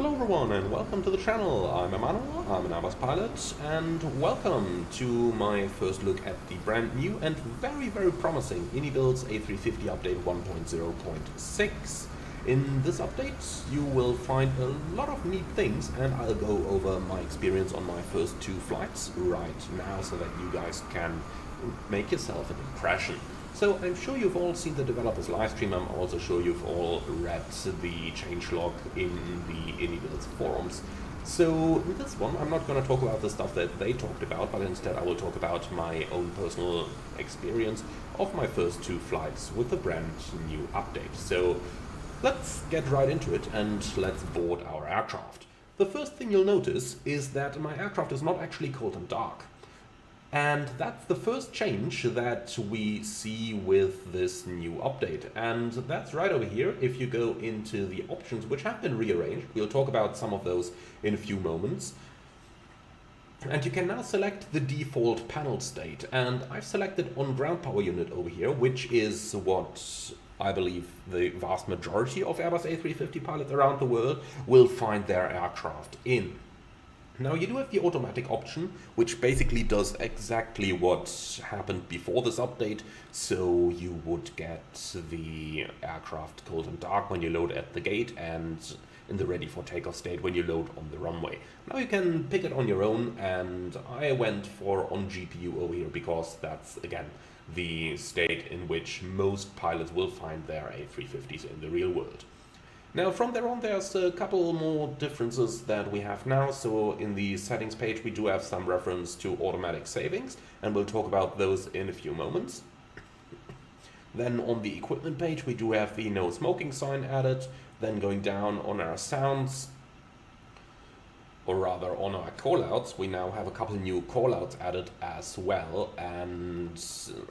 Hello everyone and welcome to the channel. I'm Emmanuel, I'm an Airbus pilot, and welcome to my first look at the brand new and very promising iniBuilds A350 update 1.0.6. In this update you will find a lot of neat things, and I'll go over my experience on my first two flights right now so that you guys can make yourself an impression. So I'm sure you've all seen the developers live stream. I'm also sure you've all read the changelog in the iniBuilds forums. So in this one I'm not going to talk about the stuff that they talked about, but instead I will talk about my own personal experience of my first two flights with the brand new update. So let's get right into it and let's board our aircraft. The first thing you'll notice is that my aircraft is not actually cold and dark. And that's the first change that we see with this new update. And that's right over here. If you go into the options, which have been rearranged, we'll talk about some of those in a few moments. And you can now select the default panel state. And I've selected on ground power unit over here, which is what I believe the vast majority of Airbus A350 pilots around the world will find their aircraft in. Now you do have the automatic option, which basically does exactly what happened before this update. So you would get the aircraft cold and dark when you load at the gate and in the ready for takeoff state when you load on the runway. Now you can pick it on your own, and I went for on GPU over here because that's again the state in which most pilots will find their A350s in the real world. Now from there on there's a couple more differences that we have now. So in the settings page we do have some reference to automatic savings, and we'll talk about those in a few moments. Then on the equipment page we do have the no smoking sign added. Then going down on our sounds, or rather on our callouts, we now have a couple new callouts added as well, and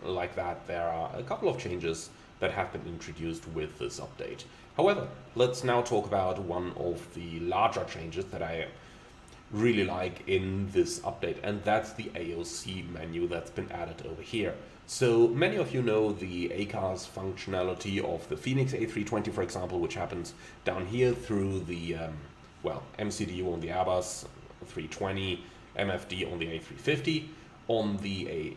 like that there are a couple of changes that have been introduced with this update. However, let's now talk about one of the larger changes that I really like in this update, and that's the AOC menu that's been added over here. So many of you know the ACARS functionality of the Phoenix A320, for example, which happens down here through the MCDU on the Airbus A320, MFD on the A350. On the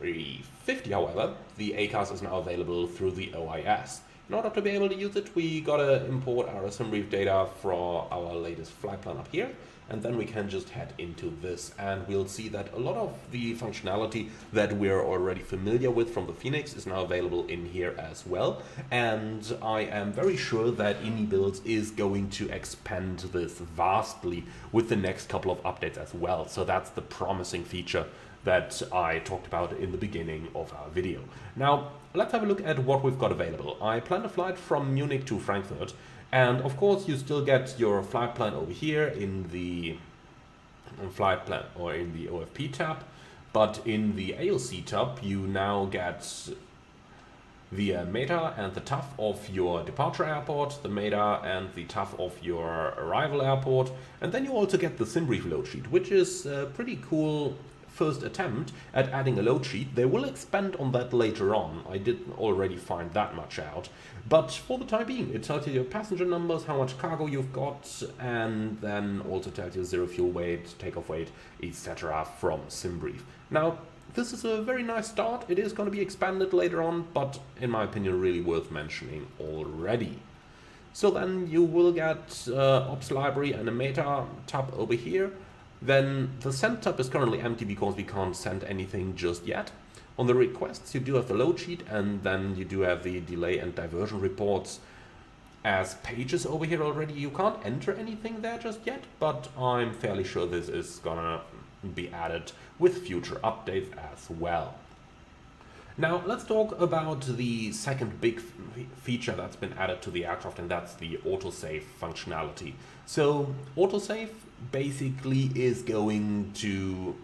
A350, however, the ACARS is now available through the OIS. In order to be able to use it, we gotta import our SimBrief data for our latest flight plan up here, and then we can just head into this, and we'll see that a lot of the functionality that we're already familiar with from the Phoenix is now available in here as well. And I am very sure that iniBuilds is going to expand this vastly with the next couple of updates as well. So that's the promising feature that I talked about in the beginning of our video. Now, let's have a look at what we've got available. I planned a flight from Munich to Frankfurt, and of course you still get your flight plan over here in the flight plan or in the OFP tab, but in the AOC tab you now get the META and the TAF of your departure airport, the META and the TAF of your arrival airport, and then you also get the SimBrief load sheet, which is a pretty cool first attempt at adding a load sheet. They will expand on that later on. I didn't already find that much out, but for the time being it tells you your passenger numbers, how much cargo you've got, and then also tells you zero fuel weight, takeoff weight, etc. from SimBrief. Now this is a very nice start. It is going to be expanded later on, but in my opinion really worth mentioning already. So then you will get Ops Library and a META tab over here. Then the send tab is currently empty because we can't send anything just yet. On the requests you do have the load sheet, and then you do have the delay and diversion reports as pages over here already. You can't enter anything there just yet, but I'm fairly sure this is gonna be added with future updates as well. Now let's talk about the second big feature that's been added to the aircraft, and that's the Autosave functionality. So Autosave basically is going to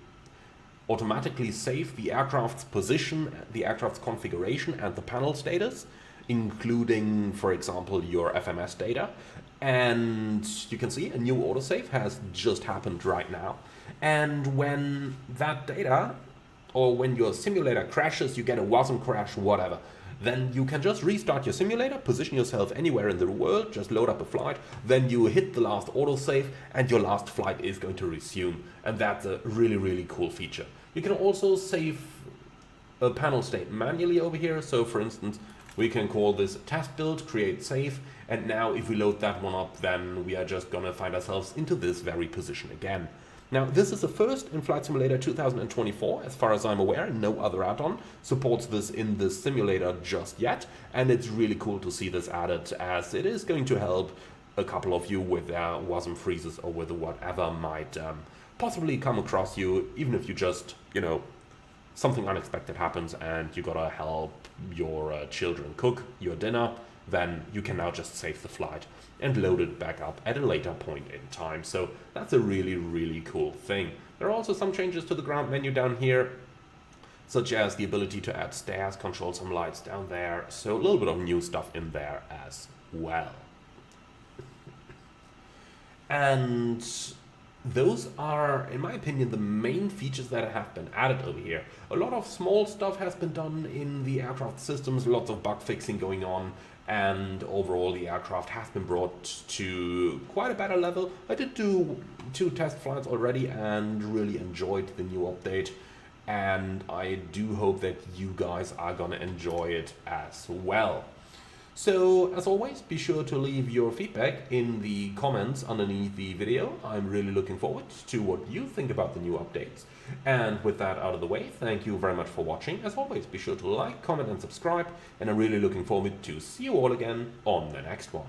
automatically save the aircraft's position, the aircraft's configuration and the panel status, including, for example, your FMS data. And you can see a new autosave has just happened right now. And when that data, or when your simulator crashes, you get a WASM crash, whatever, then you can just restart your simulator, position yourself anywhere in the world, just load up a flight, then you hit the last autosave and your last flight is going to resume. And that's a really, really cool feature. You can also save a panel state manually over here. So for instance, we can call this test build, create save, and now if we load that one up, then we are just gonna find ourselves into this very position again. Now, this is the first in Flight Simulator 2024, as far as I'm aware. No other add-on supports this in this simulator just yet, and it's really cool to see this added, as it is going to help a couple of you with their WASM freezes or with whatever might possibly come across you, even if you just, you know, something unexpected happens and you gotta help your children cook your dinner, then you can now just save the flight and load it back up at a later point in time. So that's a really, really cool thing. There are also some changes to the ground menu down here, such as the ability to add stairs, control some lights down there. So a little bit of new stuff in there as well. And those are, in my opinion, the main features that have been added over here. A lot of small stuff has been done in the aircraft systems, lots of bug fixing going on, and overall the aircraft has been brought to quite a better level. I did do 2 test flights already and really enjoyed the new update, and I do hope that you guys are gonna enjoy it as well. So, as always, be sure to leave your feedback in the comments underneath the video. I'm really looking forward to what you think about the new updates. And with that out of the way, thank you very much for watching. As always, be sure to like, comment and subscribe. And I'm really looking forward to see you all again on the next one.